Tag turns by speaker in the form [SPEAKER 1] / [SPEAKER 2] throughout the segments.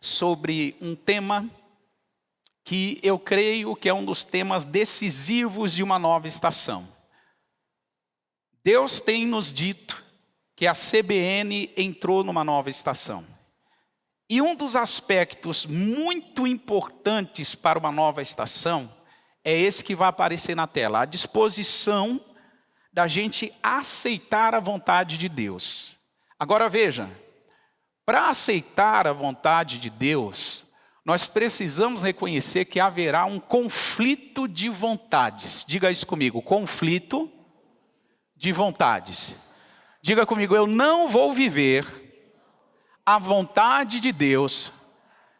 [SPEAKER 1] sobre um tema que eu creio que é um dos temas decisivos de uma nova estação. Deus tem nos dito que a CBN entrou numa nova estação. E um dos aspectos muito importantes para uma nova estação é esse que vai aparecer na tela, a disposição da gente aceitar a vontade de Deus. Agora veja, para aceitar a vontade de Deus, nós precisamos reconhecer que haverá um conflito de vontades. Diga isso comigo, conflito de vontades. Diga comigo, eu não vou viver a vontade de Deus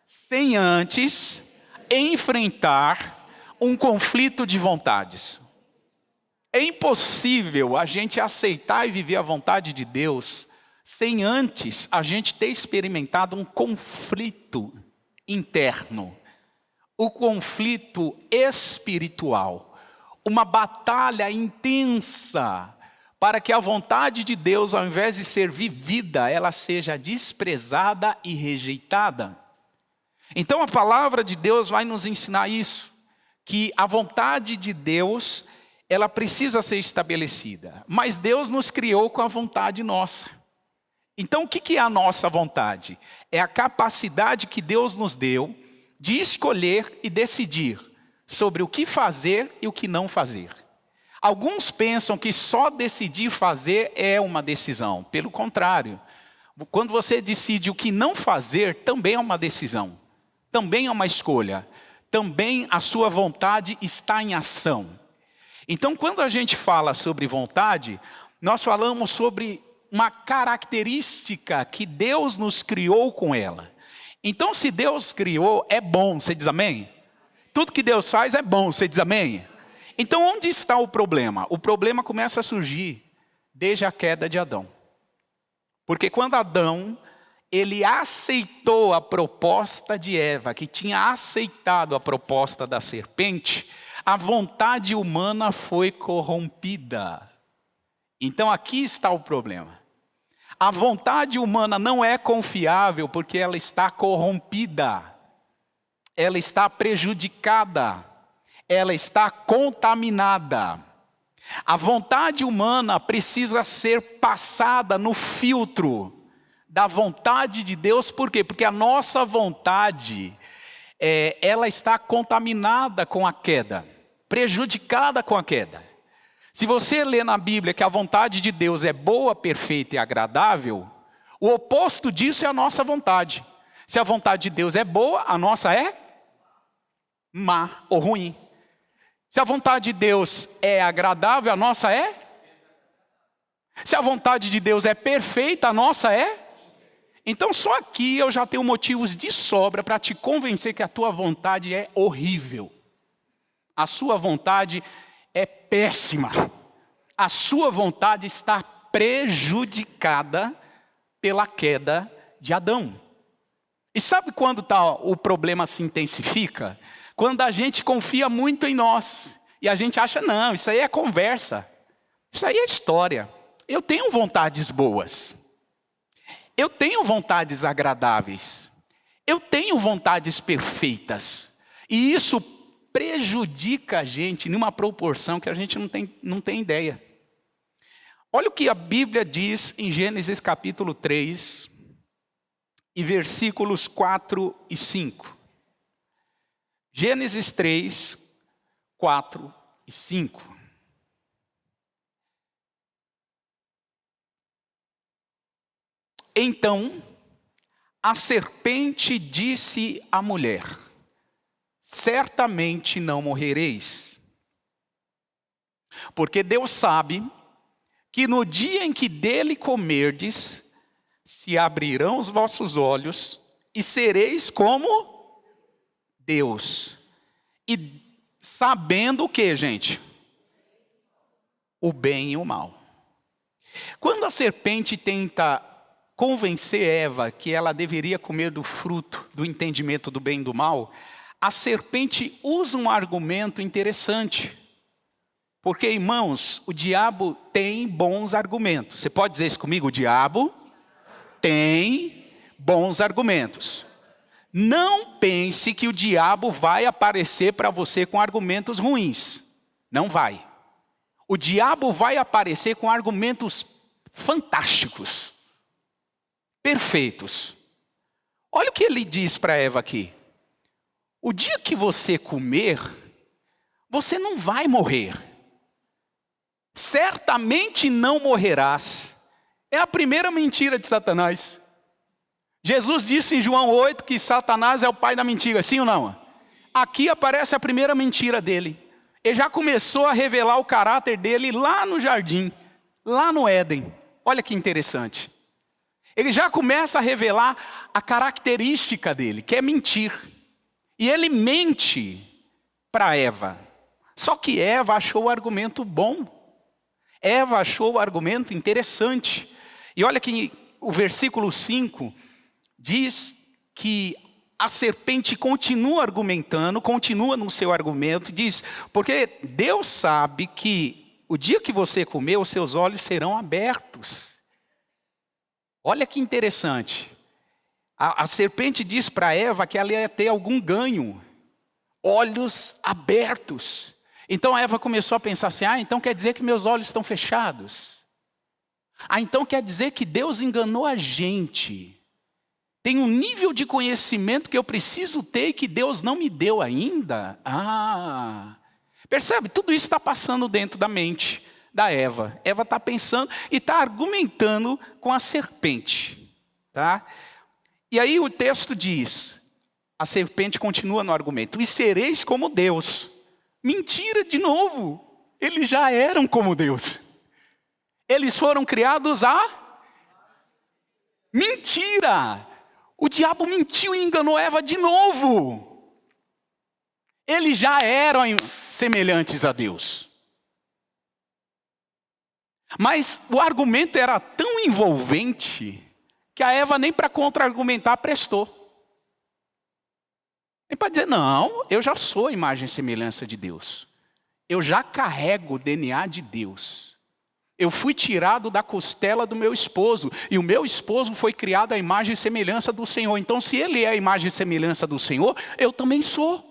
[SPEAKER 1] sem antes enfrentar um conflito de vontades. É impossível a gente aceitar e viver a vontade de Deus sem antes a gente ter experimentado um conflito interno, o conflito espiritual, uma batalha intensa para que a vontade de Deus, ao invés de ser vivida, ela seja desprezada e rejeitada. Então a palavra de Deus vai nos ensinar isso, que a vontade de Deus, ela precisa ser estabelecida, mas Deus nos criou com a vontade nossa. Então o que é a nossa vontade? É a capacidade que Deus nos deu de escolher e decidir sobre o que fazer e o que não fazer. Alguns pensam que só decidir fazer é uma decisão. Pelo contrário, quando você decide o que não fazer, também é uma decisão. Também é uma escolha. Também a sua vontade está em ação. Então, quando a gente fala sobre vontade, nós falamos sobre uma característica que Deus nos criou com ela. Então, se Deus criou, é bom. Você diz amém? Tudo que Deus faz é bom. Você diz amém? Então, onde está o problema? O problema começa a surgir desde a queda de Adão. Porque quando Adão, ele aceitou a proposta de Eva, que tinha aceitado a proposta da serpente, a vontade humana foi corrompida. Então, aqui está o problema. A vontade humana não é confiável porque ela está corrompida. Ela está prejudicada. Ela está contaminada. A vontade humana precisa ser passada no filtro da vontade de Deus. Por quê? Porque a nossa vontade, ela está contaminada com a queda, prejudicada com a queda. Se você lê na Bíblia que a vontade de Deus é boa, perfeita e agradável, o oposto disso é a nossa vontade. Se a vontade de Deus é boa, a nossa é má ou ruim. Se a vontade de Deus é agradável, a nossa é? Se a vontade de Deus é perfeita, a nossa é? Então só aqui eu já tenho motivos de sobra para te convencer que a tua vontade é horrível. A sua vontade é péssima. A sua vontade está prejudicada pela queda de Adão. E sabe quando o problema se intensifica? Quando a gente confia muito em nós. E a gente acha, não, isso aí é conversa. Isso aí é história. Eu tenho vontades boas. Eu tenho vontades agradáveis. Eu tenho vontades perfeitas. E isso prejudica a gente numa proporção que a gente não tem ideia. Olha o que a Bíblia diz em Gênesis capítulo 3, e versículos 4 e 5. Gênesis 3, 4 e 5. Então, a serpente disse à mulher: certamente não morrereis, porque Deus sabe que no dia em que dele comerdes, se abrirão os vossos olhos e sereis como Deus. E sabendo o que, gente? O bem e o mal. Quando a serpente tenta convencer Eva que ela deveria comer do fruto do entendimento do bem e do mal, a serpente usa um argumento interessante. Porque, irmãos, o diabo tem bons argumentos. Você pode dizer isso comigo? O diabo tem bons argumentos. Não pense que o diabo vai aparecer para você com argumentos ruins. Não vai. O diabo vai aparecer com argumentos fantásticos, perfeitos. Olha o que ele diz para Eva aqui. O dia que você comer, você não vai morrer. Certamente não morrerás. É a primeira mentira de Satanás. Jesus disse em João 8 que Satanás é o pai da mentira, sim ou não? Aqui aparece a primeira mentira dele. Ele já começou a revelar o caráter dele lá no jardim, lá no Éden. Olha que interessante. Ele já começa a revelar a característica dele, que é mentir. E ele mente para Eva. Só que Eva achou o argumento bom. Eva achou o argumento interessante. E olha que o versículo 5 diz que a serpente continua argumentando, continua no seu argumento, diz, porque Deus sabe que o dia que você comer, os seus olhos serão abertos. Olha que interessante. A serpente diz para Eva que ela ia ter algum ganho. Olhos abertos. Então Eva começou a pensar assim, então quer dizer que meus olhos estão fechados. Então quer dizer que Deus enganou a gente. Tem um nível de conhecimento que eu preciso ter e que Deus não me deu ainda. Percebe? Tudo isso está passando dentro da mente da Eva. Eva está pensando e está argumentando com a serpente. Tá? E aí o texto diz, a serpente continua no argumento, e sereis como Deus. Mentira de novo. Eles já eram como Deus. Eles foram criados a mentira. O diabo mentiu e enganou Eva de novo. Eles já eram semelhantes a Deus. Mas o argumento era tão envolvente que a Eva nem para contra-argumentar prestou. Nem para dizer, não, eu já sou a imagem e semelhança de Deus. Eu já carrego o DNA de Deus. Eu fui tirado da costela do meu esposo, e o meu esposo foi criado à imagem e semelhança do Senhor. Então, se ele é a imagem e semelhança do Senhor, eu também sou.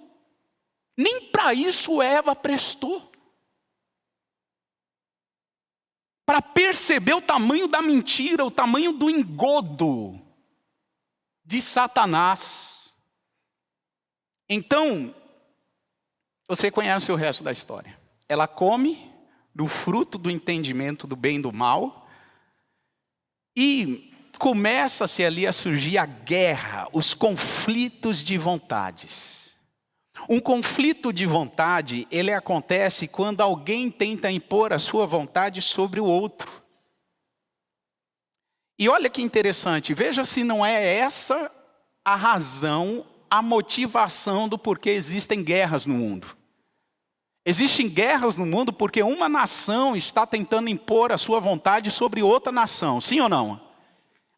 [SPEAKER 1] Nem para isso Eva prestou. Para perceber o tamanho da mentira, o tamanho do engodo de Satanás. Então, você conhece o resto da história. Ela come do fruto do entendimento do bem e do mal, e começa-se ali a surgir a guerra, os conflitos de vontades. Um conflito de vontade, ele acontece quando alguém tenta impor a sua vontade sobre o outro. E olha que interessante, veja se não é essa a razão, a motivação do porquê existem guerras no mundo. Existem guerras no mundo porque uma nação está tentando impor a sua vontade sobre outra nação, sim ou não?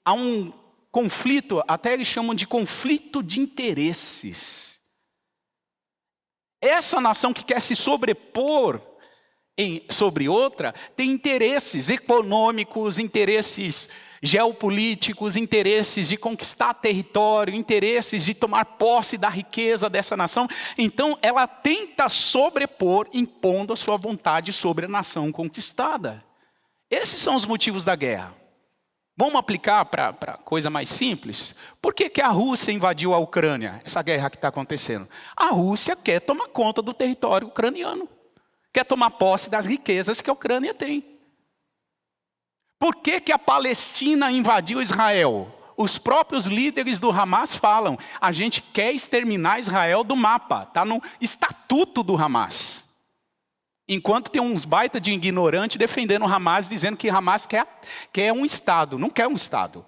[SPEAKER 1] Há um conflito, até eles chamam de conflito de interesses. Essa nação que quer se sobrepor sobre outra, tem interesses econômicos, interesses geopolíticos, interesses de conquistar território, interesses de tomar posse da riqueza dessa nação. Então ela tenta sobrepor, impondo a sua vontade sobre a nação conquistada. Esses são os motivos da guerra. Vamos aplicar para coisa mais simples? Por que a Rússia invadiu a Ucrânia, essa guerra que está acontecendo? A Rússia quer tomar conta do território ucraniano. Quer tomar posse das riquezas que a Ucrânia tem. Por que a Palestina invadiu Israel? Os próprios líderes do Hamas falam, a gente quer exterminar Israel do mapa. Está no estatuto do Hamas. Enquanto tem uns baita de ignorante defendendo o Hamas, dizendo que o Hamas quer um Estado, não quer um Estado.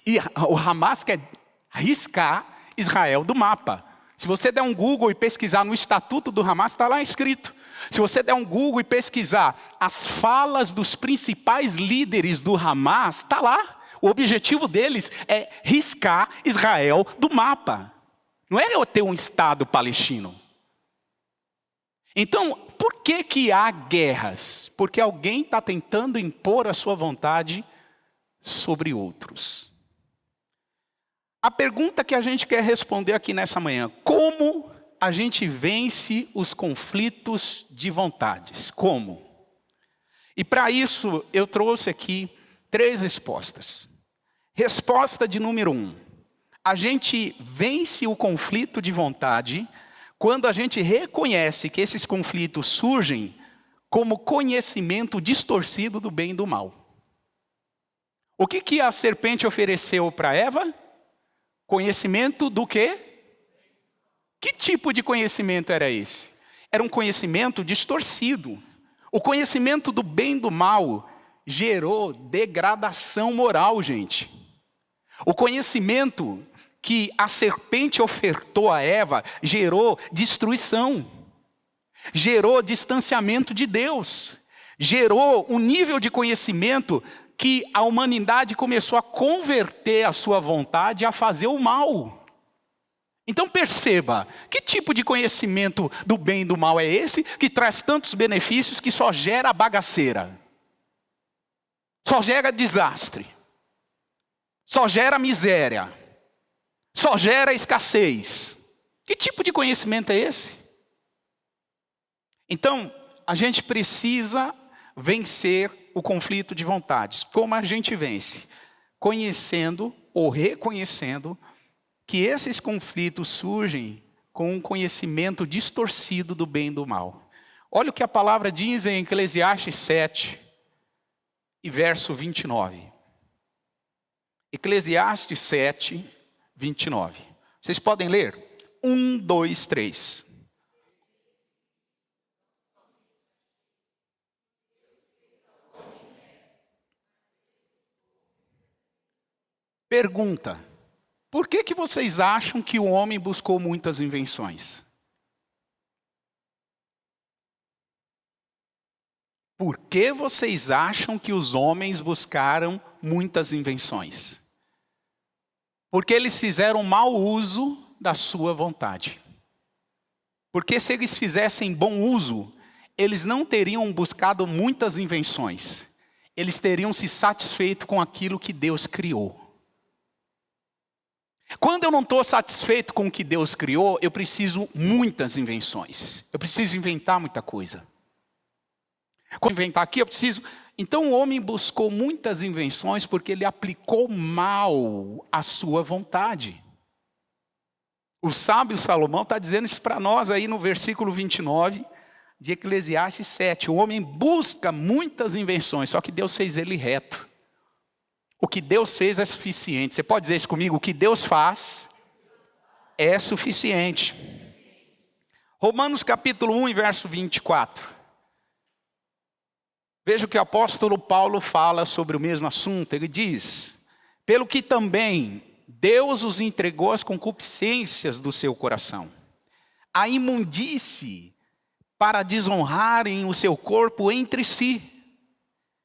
[SPEAKER 1] E o Hamas quer riscar Israel do mapa. Se você der um Google e pesquisar no estatuto do Hamas, está lá escrito. Se você der um Google e pesquisar as falas dos principais líderes do Hamas, está lá. O objetivo deles é riscar Israel do mapa. Não é ter um Estado palestino. Então, por que há guerras? Porque alguém está tentando impor a sua vontade sobre outros. A pergunta que a gente quer responder aqui nessa manhã: como a gente vence os conflitos de vontades? Como? E para isso eu trouxe aqui 3 respostas. Resposta de número 1. A gente vence o conflito de vontade quando a gente reconhece que esses conflitos surgem como conhecimento distorcido do bem e do mal. O que a serpente ofereceu para Eva? Conhecimento do quê? Que tipo de conhecimento era esse? Era um conhecimento distorcido. O conhecimento do bem e do mal gerou degradação moral, gente. O conhecimento que a serpente ofertou a Eva gerou destruição. Gerou distanciamento de Deus. Gerou um nível de conhecimento que a humanidade começou a converter a sua vontade a fazer o mal. Então perceba, que tipo de conhecimento do bem e do mal é esse que traz tantos benefícios que só gera bagaceira? Só gera desastre. Só gera miséria. Só gera escassez. Que tipo de conhecimento é esse? Então, a gente precisa vencer o conflito de vontades. Como a gente vence? Conhecendo ou reconhecendo que esses conflitos surgem com um conhecimento distorcido do bem e do mal. Olha o que a palavra diz em Eclesiastes 7, e verso 29. Eclesiastes 7, 29. Vocês podem ler? 1, 2, 3. Pergunta: por que vocês acham que o homem buscou muitas invenções? Por que vocês acham que os homens buscaram muitas invenções? Porque eles fizeram mau uso da sua vontade. Porque se eles fizessem bom uso, eles não teriam buscado muitas invenções. Eles teriam se satisfeito com aquilo que Deus criou. Quando eu não estou satisfeito com o que Deus criou, eu preciso muitas invenções. Eu preciso inventar muita coisa. Quando inventar aqui, eu preciso... Então o homem buscou muitas invenções porque ele aplicou mal a sua vontade. O sábio Salomão está dizendo isso para nós aí no versículo 29 de Eclesiastes 7. O homem busca muitas invenções, só que Deus fez ele reto. O que Deus fez é suficiente. Você pode dizer isso comigo? O que Deus faz é suficiente. Romanos capítulo 1 e verso 24. Veja o que o apóstolo Paulo fala sobre o mesmo assunto. Ele diz: pelo que também Deus os entregou às concupiscências do seu coração, a imundície, para desonrarem o seu corpo entre si.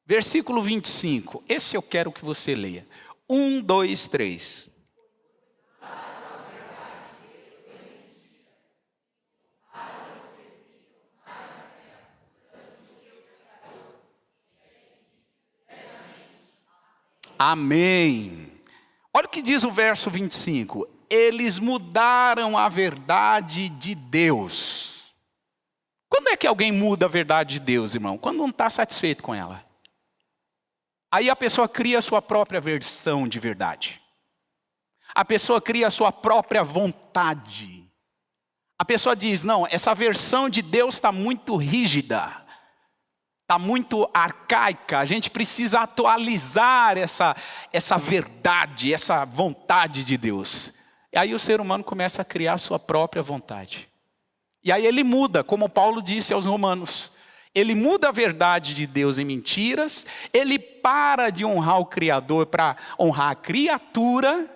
[SPEAKER 1] Versículo 25, esse eu quero que você leia. 1, 2, 3. Amém. Olha o que diz o verso 25. Eles mudaram a verdade de Deus. Quando é que alguém muda a verdade de Deus, irmão? Quando não está satisfeito com ela. Aí a pessoa cria a sua própria versão de verdade. A pessoa cria a sua própria vontade. A pessoa diz: não, essa versão de Deus está muito rígida. Está muito arcaica, a gente precisa atualizar essa verdade, essa vontade de Deus. E aí o ser humano começa a criar a sua própria vontade. E aí ele muda, como Paulo disse aos romanos. Ele muda a verdade de Deus em mentiras, ele para de honrar o Criador para honrar a criatura.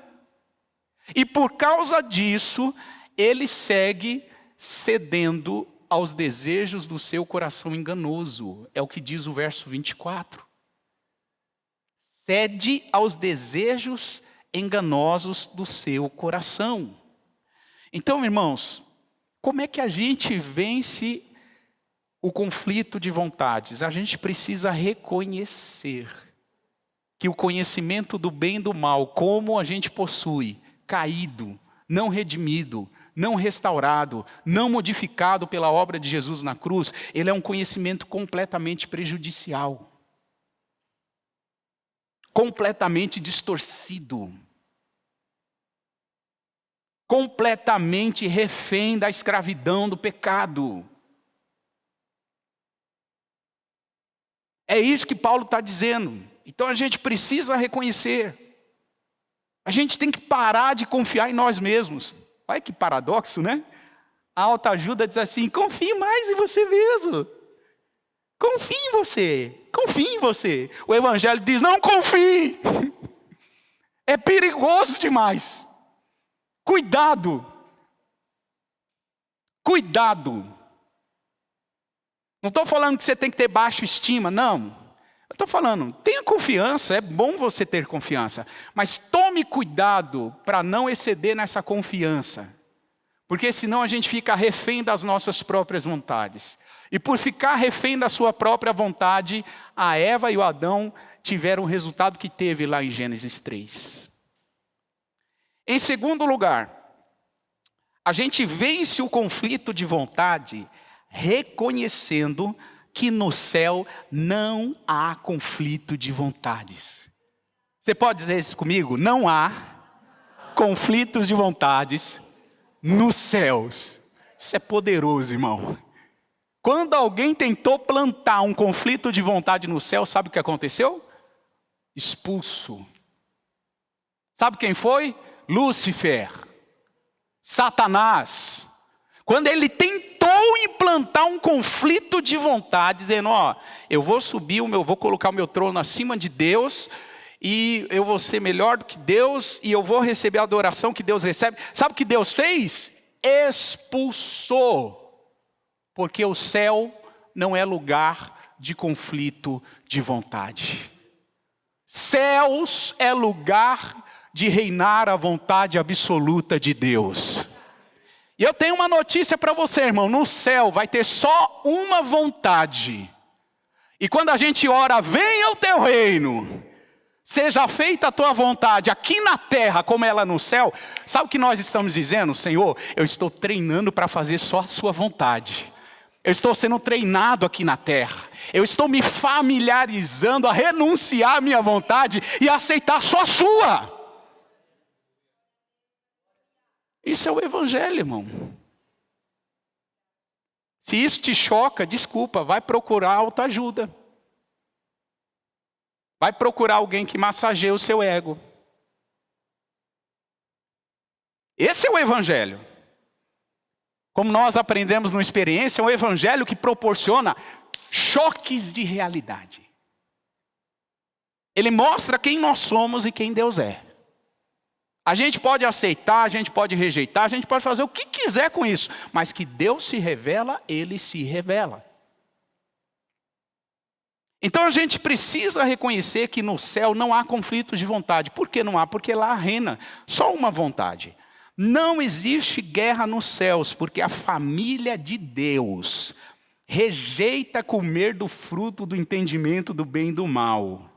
[SPEAKER 1] E por causa disso, ele segue cedendo aos desejos do seu coração enganoso. É o que diz o verso 24. Cede aos desejos enganosos do seu coração. Então, irmãos, como é que a gente vence o conflito de vontades? A gente precisa reconhecer que o conhecimento do bem e do mal, como a gente possui, caído, não redimido, não restaurado, não modificado pela obra de Jesus na cruz, ele é um conhecimento completamente prejudicial. Completamente distorcido. Completamente refém da escravidão do pecado. É isso que Paulo está dizendo. Então a gente precisa reconhecer. A gente tem que parar de confiar em nós mesmos. Olha que paradoxo, né? A autoajuda diz assim, confie mais em você mesmo. Confie em você. Confie em você. O Evangelho diz, não confie. É perigoso demais. Cuidado. Cuidado. Não estou falando que você tem que ter baixa estima, não. Eu estou falando, tenha confiança, é bom você ter confiança. Mas tome cuidado para não exceder nessa confiança. Porque senão a gente fica refém das nossas próprias vontades. E por ficar refém da sua própria vontade, a Eva e o Adão tiveram o resultado que teve lá em Gênesis 3. Em segundo lugar, a gente vence o conflito de vontade reconhecendo que no céu não há conflito de vontades. Você pode dizer isso comigo? Não há conflitos de vontades nos céus. Isso é poderoso, irmão. Quando alguém tentou plantar um conflito de vontade no céu, sabe o que aconteceu? Expulso. Sabe quem foi? Lúcifer. Satanás. Quando ele tentou implantar um conflito de vontade, dizendo, eu vou subir, vou colocar o meu trono acima de Deus, e eu vou ser melhor do que Deus, e eu vou receber a adoração que Deus recebe. Sabe o que Deus fez? Expulsou. Porque o céu não é lugar de conflito de vontade. Céus é lugar de reinar a vontade absoluta de Deus. E eu tenho uma notícia para você, irmão. No céu vai ter só uma vontade. E quando a gente ora, venha o teu reino. Seja feita a tua vontade aqui na terra como ela no céu. Sabe o que nós estamos dizendo? Senhor, eu estou treinando para fazer só a sua vontade. Eu estou sendo treinado aqui na terra. Eu estou me familiarizando a renunciar à minha vontade e a aceitar só a sua. Isso é o Evangelho, irmão. Se isso te choca, desculpa, vai procurar autoajuda. Vai procurar alguém que massageie o seu ego. Esse é o Evangelho. Como nós aprendemos na experiência, é um Evangelho que proporciona choques de realidade. Ele mostra quem nós somos e quem Deus é. A gente pode aceitar, a gente pode rejeitar, a gente pode fazer o que quiser com isso. Mas que Deus se revela, Ele se revela. Então a gente precisa reconhecer que no céu não há conflitos de vontade. Por que não há? Porque lá reina só uma vontade. Não existe guerra nos céus, porque a família de Deus rejeita comer do fruto do entendimento do bem e do mal.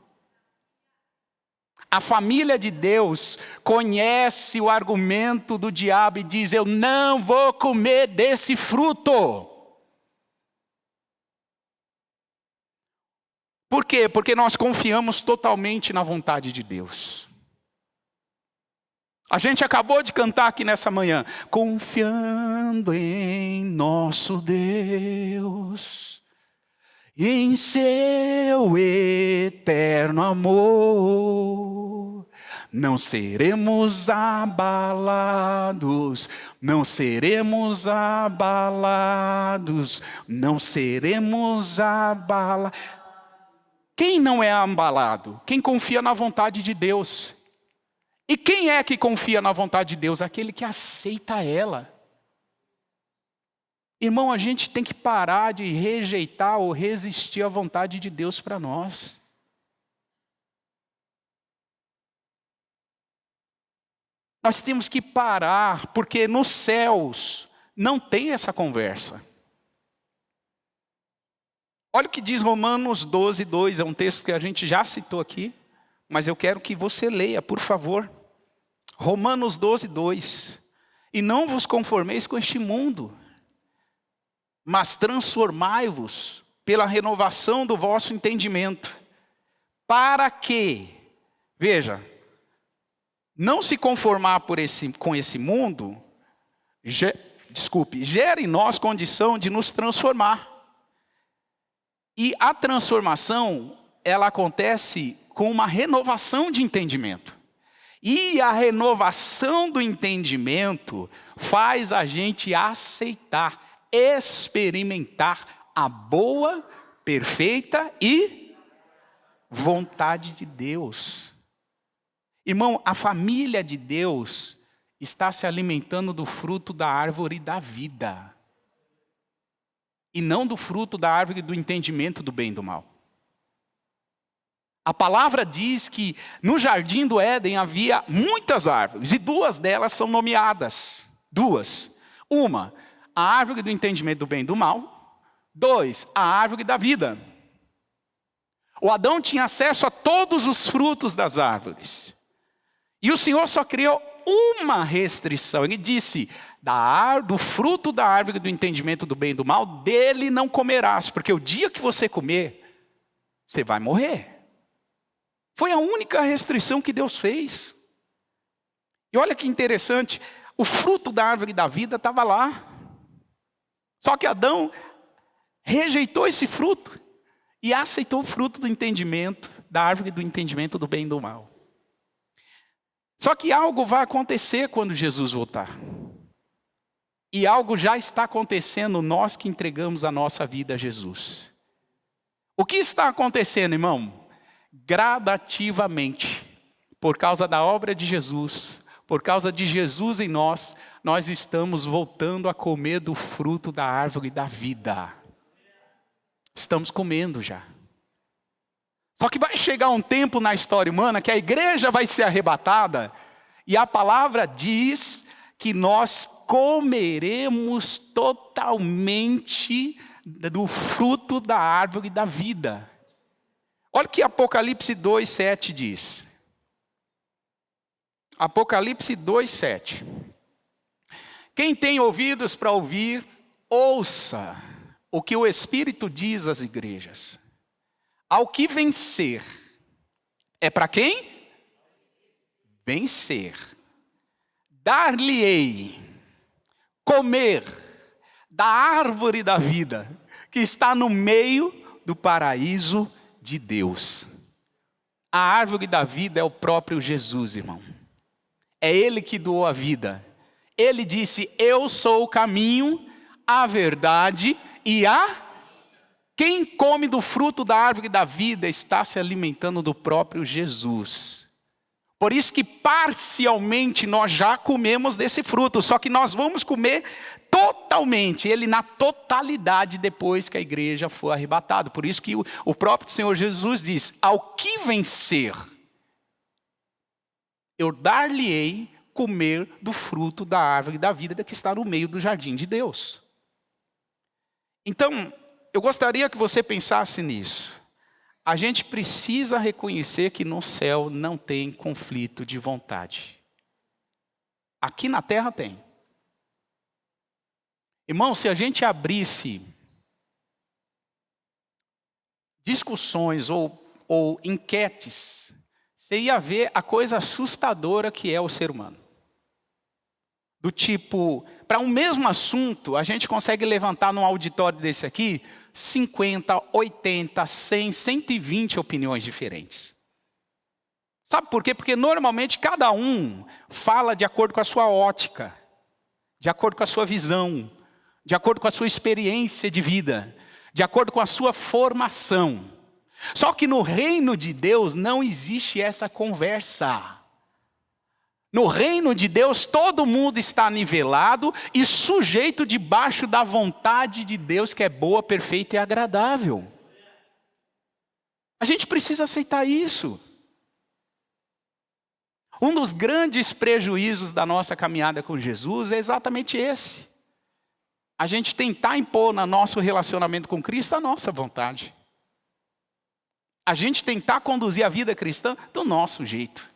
[SPEAKER 1] A família de Deus conhece o argumento do diabo e diz, eu não vou comer desse fruto. Por quê? Porque nós confiamos totalmente na vontade de Deus. A gente acabou de cantar aqui nessa manhã, confiando em nosso Deus, em seu eterno amor, não seremos abalados, não seremos abalados, não seremos abalados. Quem não é abalado? Quem confia na vontade de Deus. E quem é que confia na vontade de Deus? Aquele que aceita ela. Irmão, a gente tem que parar de rejeitar ou resistir à vontade de Deus para nós. Nós temos que parar, porque nos céus não tem essa conversa. Olha o que diz Romanos 12, 2, é um texto que a gente já citou aqui, mas eu quero que você leia, por favor. Romanos 12, 2. E não vos conformeis com este mundo, mas transformai-vos pela renovação do vosso entendimento, para que, veja, não se conformar com esse mundo, gera em nós condição de nos transformar. E a transformação, ela acontece com uma renovação de entendimento. E a renovação do entendimento faz a gente aceitar, experimentar a boa, perfeita e vontade de Deus. Irmão, a família de Deus está se alimentando do fruto da árvore da vida. E não do fruto da árvore do entendimento do bem e do mal. A palavra diz que no jardim do Éden havia muitas árvores, e 2 delas são nomeadas. 2. Uma, a árvore do entendimento do bem e do mal. 2, a árvore da vida. O Adão tinha acesso a todos os frutos das árvores. E o Senhor só criou uma restrição. Ele disse, do fruto da árvore do entendimento do bem e do mal, dele não comerás, porque o dia que você comer, você vai morrer. Foi a única restrição que Deus fez. E olha que interessante, o fruto da árvore da vida estava lá. Só que Adão rejeitou esse fruto e aceitou o fruto do entendimento, da árvore do entendimento do bem e do mal. Só que algo vai acontecer quando Jesus voltar. E algo já está acontecendo nós que entregamos a nossa vida a Jesus. O que está acontecendo, irmão? Gradativamente, por causa da obra de Jesus, por causa de Jesus em nós, nós estamos voltando a comer do fruto da árvore da vida. Estamos comendo já. Só que vai chegar um tempo na história humana que a igreja vai ser arrebatada, e a palavra diz que nós comeremos totalmente do fruto da árvore da vida. Olha o que Apocalipse 2,7 diz. Apocalipse 2,7. Quem tem ouvidos para ouvir, ouça o que o Espírito diz às igrejas. Ao que vencer, é para quem? Vencer. Dar-lhe-ei comer da árvore da vida, que está no meio do paraíso de Deus. A árvore da vida é o próprio Jesus, irmão. É Ele que doou a vida. Ele disse, eu sou o caminho, a verdade e a... Quem come do fruto da árvore da vida está se alimentando do próprio Jesus. Por isso que parcialmente nós já comemos desse fruto, só que nós vamos comer totalmente, ele na totalidade depois que a igreja for arrebatada. Por isso que o próprio Senhor Jesus diz, ao que vencer, eu dar-lhe-ei comer do fruto da árvore da vida que está no meio do jardim de Deus. Então, eu gostaria que você pensasse nisso. A gente precisa reconhecer que no céu não tem conflito de vontade. Aqui na terra tem. Irmão, se a gente abrisse discussões ou enquetes, você ia ver a coisa assustadora que é o ser humano. Do tipo, para um mesmo assunto, a gente consegue levantar num auditório desse aqui 50, 80, 100, 120 opiniões diferentes. Sabe por quê? Porque normalmente cada um fala de acordo com a sua ótica, de acordo com a sua visão, de acordo com a sua experiência de vida, de acordo com a sua formação. Só que no reino de Deus não existe essa conversa. No reino de Deus todo mundo está nivelado e sujeito debaixo da vontade de Deus que é boa, perfeita e agradável. A gente precisa aceitar isso. Um dos grandes prejuízos da nossa caminhada com Jesus é exatamente esse. A gente tentar impor no nosso relacionamento com Cristo a nossa vontade. A gente tentar conduzir a vida cristã do nosso jeito.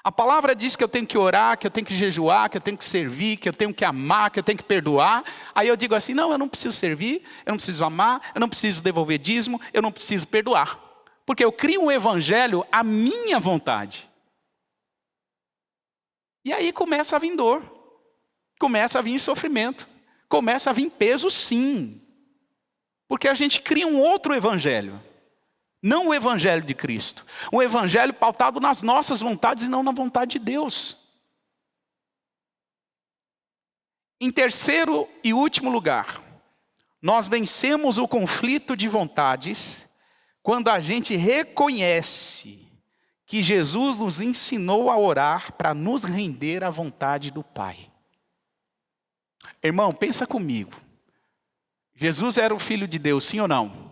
[SPEAKER 1] A palavra diz que eu tenho que orar, que eu tenho que jejuar, que eu tenho que servir, que eu tenho que amar, que eu tenho que perdoar. Aí eu digo assim, não, eu não preciso servir, eu não preciso amar, eu não preciso devolver dízimo, eu não preciso perdoar. Porque eu crio um evangelho à minha vontade. E aí começa a vir dor, começa a vir sofrimento, começa a vir peso sim. Porque a gente cria um outro evangelho. Não o evangelho de Cristo. Um evangelho pautado nas nossas vontades e não na vontade de Deus. Em terceiro e último lugar, nós vencemos o conflito de vontades quando a gente reconhece que Jesus nos ensinou a orar para nos render à vontade do Pai. Irmão, pensa comigo. Jesus era o Filho de Deus, sim ou não?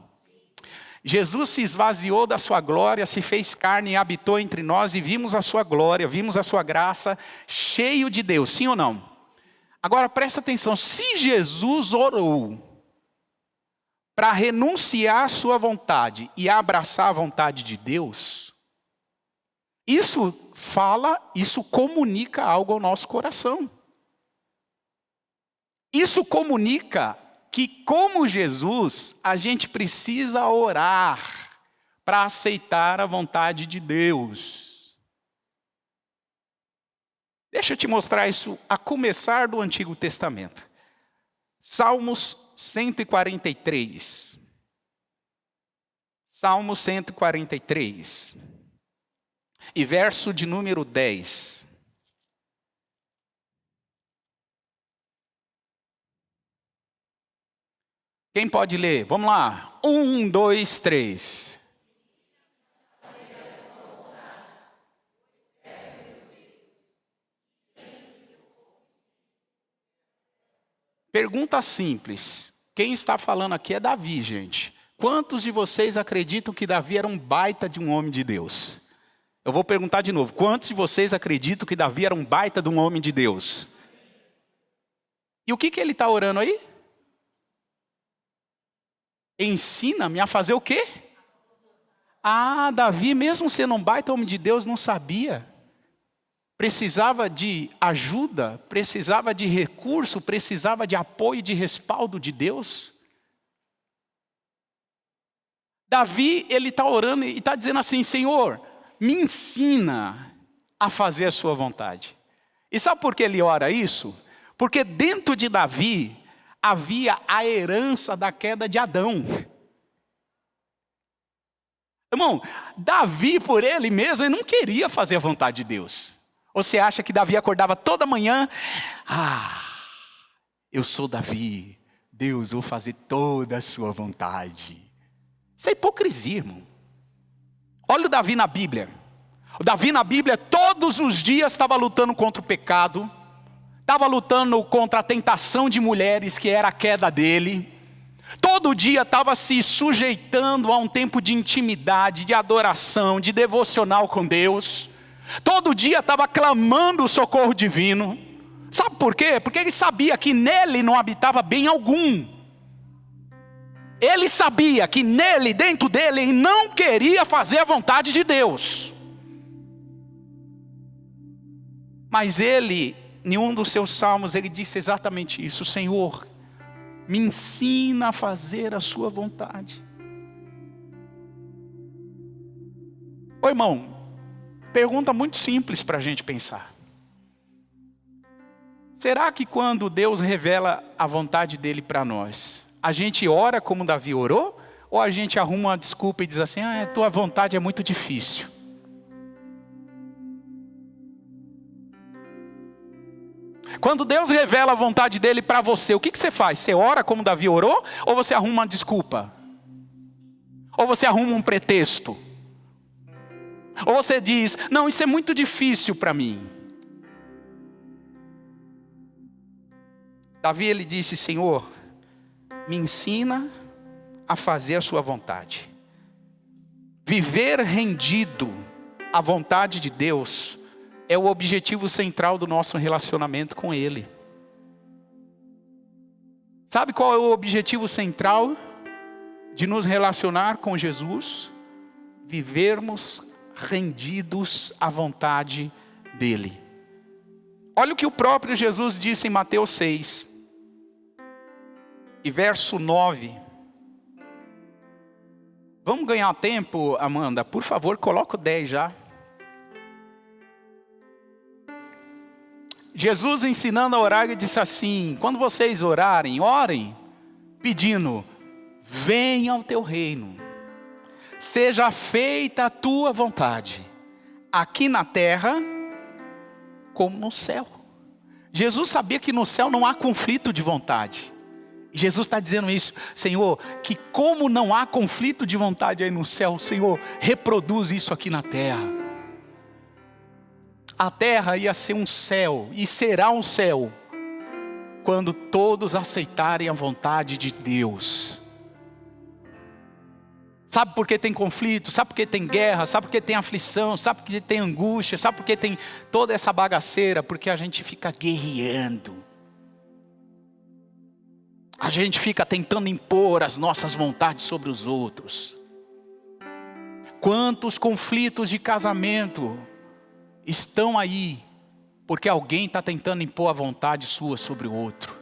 [SPEAKER 1] Jesus se esvaziou da sua glória, se fez carne e habitou entre nós e vimos a sua glória, vimos a sua graça, cheio de Deus, sim ou não? Agora presta atenção, se Jesus orou para renunciar à sua vontade e abraçar a vontade de Deus, isso comunica algo ao nosso coração. Isso comunica que, como Jesus, a gente precisa orar para aceitar a vontade de Deus. Deixa eu te mostrar isso a começar do Antigo Testamento. Salmos 143. Salmos 143. E verso de número 10. Quem pode ler? Vamos lá. 1, 2, 3. Pergunta simples. Quem está falando aqui é Davi, gente. Quantos de vocês acreditam que Davi era um baita de um homem de Deus? Eu vou perguntar de novo. Quantos de vocês acreditam que Davi era um baita de um homem de Deus? E o que ele está orando aí? Ensina-me a fazer o quê? Ah, Davi, mesmo sendo um baita homem de Deus, não sabia. Precisava de ajuda, precisava de recurso, precisava de apoio e de respaldo de Deus. Davi, ele está orando e está dizendo assim, Senhor, me ensina a fazer a sua vontade. E sabe por que ele ora isso? Porque dentro de Davi havia a herança da queda de Adão. Irmão, Davi por ele mesmo, ele não queria fazer a vontade de Deus. Ou você acha que Davi acordava toda manhã? Eu sou Davi, Deus, vou fazer toda a sua vontade. Isso é hipocrisia, irmão. Olha o Davi na Bíblia. O Davi na Bíblia todos os dias estava lutando contra o pecado. Estava lutando contra a tentação de mulheres, que era a queda dele. Todo dia estava se sujeitando a um tempo de intimidade, de adoração, de devocional com Deus. Todo dia estava clamando o socorro divino. Sabe por quê? Porque ele sabia que nele não habitava bem algum. Ele sabia que nele, dentro dele, ele não queria fazer a vontade de Deus. Mas ele, em um dos seus salmos, ele disse exatamente isso: Senhor, me ensina a fazer a sua vontade. Ô irmão, pergunta muito simples para a gente pensar. Será que quando Deus revela a vontade dele para nós, a gente ora como Davi orou? Ou a gente arruma uma desculpa e diz assim, a tua vontade é muito difícil? Quando Deus revela a vontade dele para você, o que você faz? Você ora como Davi orou? Ou você arruma uma desculpa? Ou você arruma um pretexto? Ou você diz, não, isso é muito difícil para mim. Davi, ele disse, Senhor, me ensina a fazer a sua vontade. Viver rendido à vontade de Deus é o objetivo central do nosso relacionamento com Ele. Sabe qual é o objetivo central de nos relacionar com Jesus? Vivermos rendidos à vontade dele. Olha o que o próprio Jesus disse em Mateus 6, e verso 9. Vamos ganhar tempo, Amanda? Por favor, coloca o 10 já. Jesus ensinando a orar, ele disse assim: quando vocês orarem, orem pedindo: venha ao teu reino, seja feita a tua vontade, aqui na terra como no céu. Jesus sabia que no céu não há conflito de vontade. Jesus está dizendo isso: Senhor, que como não há conflito de vontade aí no céu, Senhor, reproduz isso aqui na terra. A terra ia ser um céu, e será um céu, quando todos aceitarem a vontade de Deus. Sabe por que tem conflito? Sabe por que tem guerra? Sabe por que tem aflição? Sabe por que tem angústia? Sabe por que tem toda essa bagaceira? Porque a gente fica guerreando. A gente fica tentando impor as nossas vontades sobre os outros. Quantos conflitos de casamento estão aí, porque alguém está tentando impor a vontade sua sobre o outro.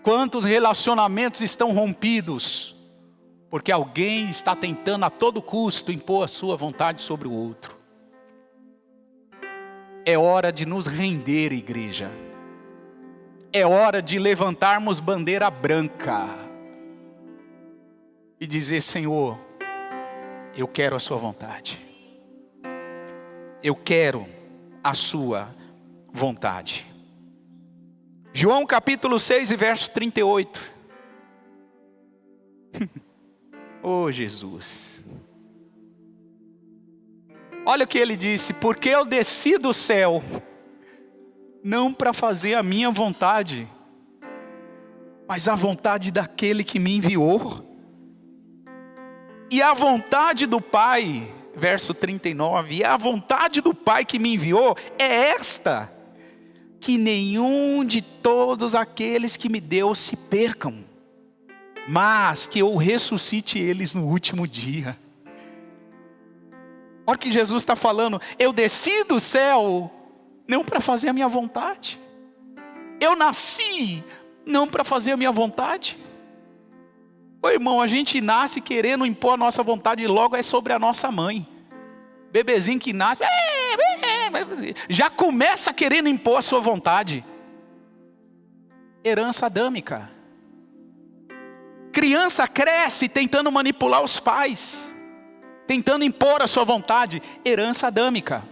[SPEAKER 1] Quantos relacionamentos estão rompidos, porque alguém está tentando a todo custo impor a sua vontade sobre o outro. É hora de nos render, igreja. É hora de levantarmos bandeira branca e dizer: Senhor, eu quero a sua vontade. Eu quero a sua vontade. João capítulo 6 e verso 38. Oh Jesus. Olha o que ele disse: porque eu desci do céu, não para fazer a minha vontade, mas a vontade daquele que me enviou. E a vontade do Pai, verso 39, e a vontade do Pai que me enviou é esta: que nenhum de todos aqueles que me deu se percam, mas que eu ressuscite eles no último dia. Olha o que Jesus está falando: eu desci do céu não para fazer a minha vontade. Eu nasci não para fazer a minha vontade. Ô irmão, a gente nasce querendo impor a nossa vontade e logo é sobre a nossa mãe. Bebezinho que nasce, já começa querendo impor a sua vontade. Herança adâmica. Criança cresce tentando manipular os pais, tentando impor a sua vontade. Herança adâmica.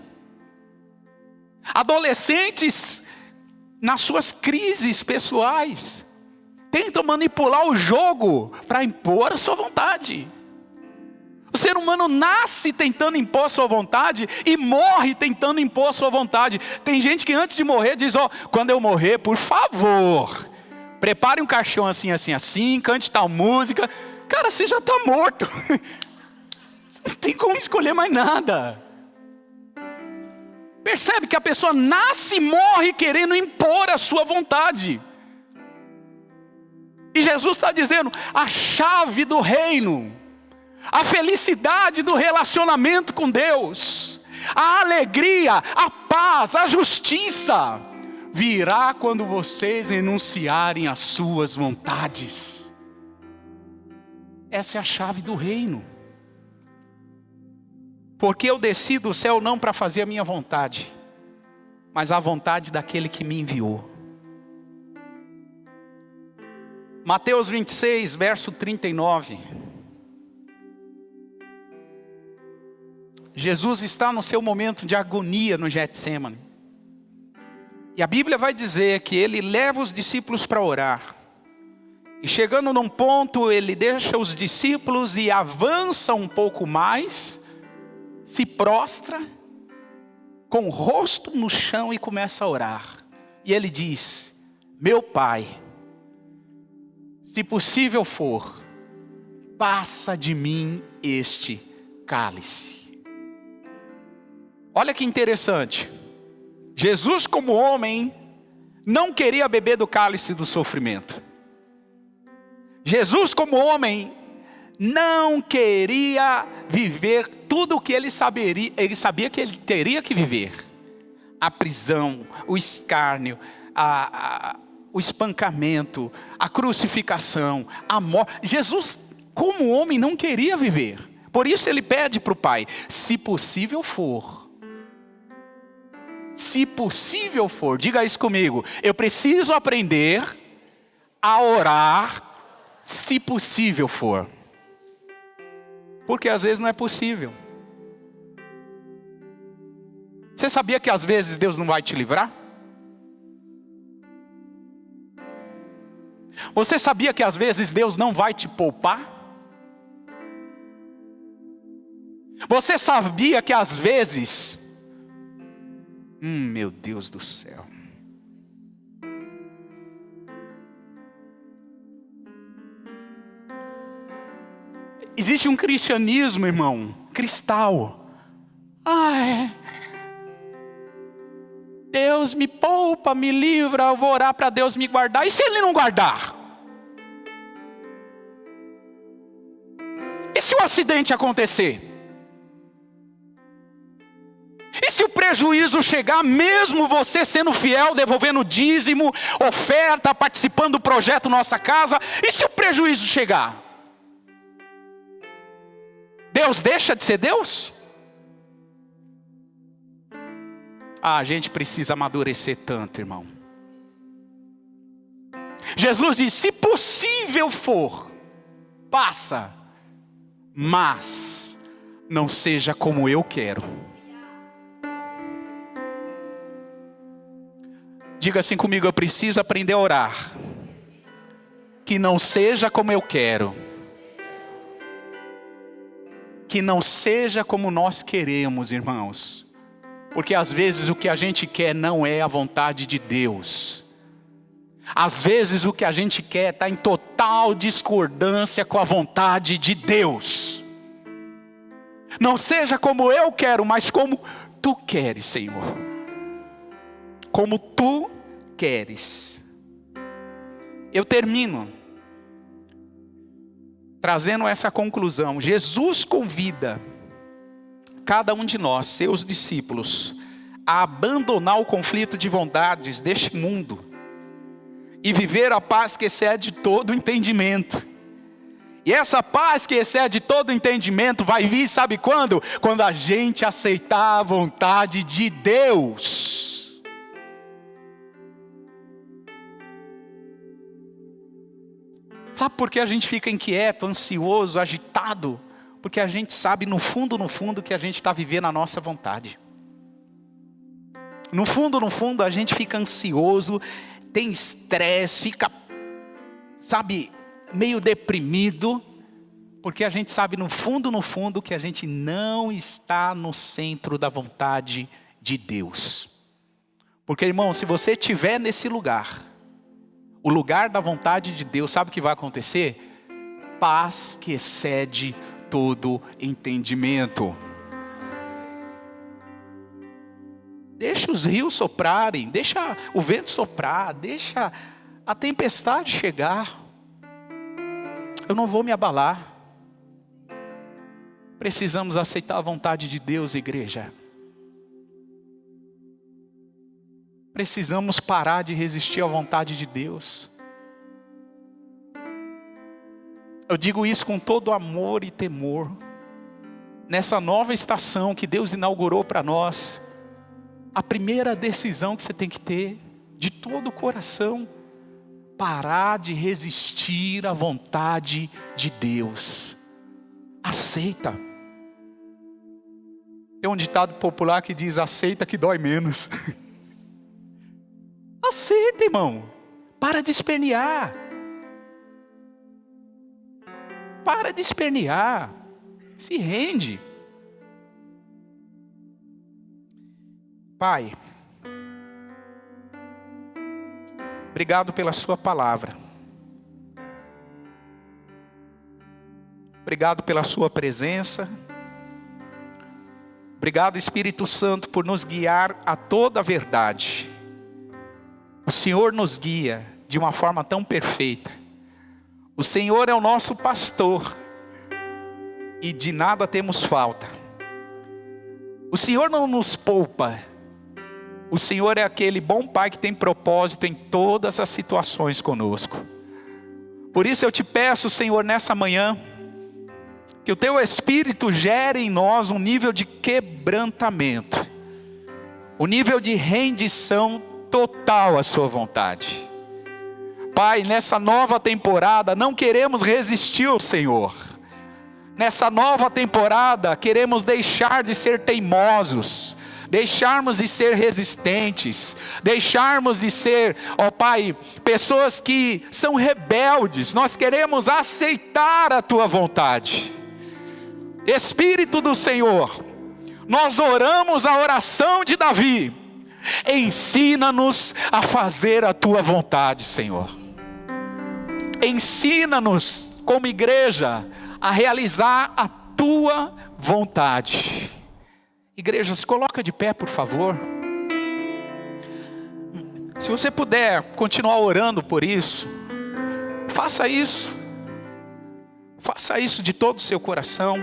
[SPEAKER 1] Adolescentes, nas suas crises pessoais, tentam manipular o jogo para impor a sua vontade. O ser humano nasce tentando impor a sua vontade e morre tentando impor a sua vontade. Tem gente que antes de morrer diz: ó, quando eu morrer, por favor, prepare um caixão assim, assim, assim, cante tal música. Cara, você já está morto. Você não tem como escolher mais nada. Percebe que a pessoa nasce e morre querendo impor a sua vontade. E Jesus está dizendo: a chave do reino, a felicidade do relacionamento com Deus, a alegria, a paz, a justiça, virá quando vocês renunciarem às suas vontades. Essa é a chave do reino. Porque eu desci do céu não para fazer a minha vontade, mas a vontade daquele que me enviou. Mateus 26, verso 39. Jesus está no seu momento de agonia no Getsêmani. E a Bíblia vai dizer que ele leva os discípulos para orar. E chegando num ponto, ele deixa os discípulos e avança um pouco mais, se prostra, com o rosto no chão e começa a orar. E ele diz: meu Pai, se possível for, passa de mim este cálice. Olha que interessante. Jesus, como homem, não queria beber do cálice do sofrimento. Jesus, como homem, não queria viver tudo o que ele sabia que ele teria que viver. A prisão, o escárnio, o espancamento, a crucificação, a morte. Jesus, como homem, não queria viver. Por isso ele pede para o Pai, se possível for. Se possível for, diga isso comigo. Eu preciso aprender a orar, se possível for. Porque às vezes não é possível. Você sabia que às vezes Deus não vai te livrar? Você sabia que às vezes Deus não vai te poupar? Você sabia que às vezes... meu Deus do céu. Existe um cristianismo, irmão, cristal. Deus me poupa, me livra, eu vou orar para Deus me guardar. E se Ele não guardar? E se o acidente acontecer? E se o prejuízo chegar, mesmo você sendo fiel, devolvendo dízimo, oferta, participando do projeto Nossa Casa, e se o prejuízo chegar? Deus deixa de ser Deus? A gente precisa amadurecer tanto, irmão. Jesus diz, se possível for, passa, mas não seja como eu quero. Diga assim comigo, eu preciso aprender a orar, que não seja como eu quero, que não seja como nós queremos, irmãos. Porque às vezes o que a gente quer não é a vontade de Deus. Às vezes o que a gente quer está em total discordância com a vontade de Deus. Não seja como eu quero, mas como Tu queres, Senhor. Como Tu queres. Eu termino trazendo essa conclusão. Jesus convida cada um de nós, seus discípulos, a abandonar o conflito de vontades deste mundo e viver a paz que excede todo entendimento. E essa paz que excede todo entendimento vai vir, sabe quando? Quando a gente aceitar a vontade de Deus. Sabe por que a gente fica inquieto, ansioso, agitado? Porque a gente sabe no fundo que a gente está vivendo a nossa vontade. No fundo a gente fica ansioso, tem estresse, fica, sabe, meio deprimido. Porque a gente sabe no fundo que a gente não está no centro da vontade de Deus. Porque, irmão, se você estiver nesse lugar, o lugar da vontade de Deus, sabe o que vai acontecer? Paz que excede todo entendimento. Deixa os rios soprarem, deixa o vento soprar, deixa a tempestade chegar. Eu não vou me abalar. Precisamos aceitar a vontade de Deus, igreja. Precisamos parar de resistir à vontade de Deus. Eu digo isso com todo amor e temor. Nessa nova estação que Deus inaugurou para nós, a primeira decisão que você tem que ter, de todo o coração, parar de resistir à vontade de Deus. Aceita. Tem um ditado popular que diz, aceita que dói menos. Aceita, irmão. Para de espernear. Para de espernear. Se rende. Pai, obrigado pela sua palavra. Obrigado pela sua presença. Obrigado, Espírito Santo, por nos guiar a toda a verdade. O Senhor nos guia de uma forma tão perfeita. O Senhor é o nosso pastor. e de nada temos falta. O Senhor não nos poupa. O Senhor é aquele bom Pai que tem propósito em todas as situações conosco. Por isso eu te peço, Senhor, nessa manhã, que o Teu Espírito gere em nós um nível de quebrantamento, um nível de rendição total à Sua vontade. Pai, nessa nova temporada, não queremos resistir ao Senhor. Nessa nova temporada, queremos deixar de ser teimosos, deixarmos de ser resistentes, deixarmos de ser, ó Pai, pessoas que são rebeldes. Nós queremos aceitar a Tua vontade. Espírito do Senhor, nós oramos a oração de Davi. Ensina-nos a fazer a Tua vontade, Senhor. Ensina-nos, como igreja, a realizar a Tua vontade. Igreja, se coloca de pé, por favor. Se você puder continuar orando por isso, faça isso. Faça isso de todo o seu coração.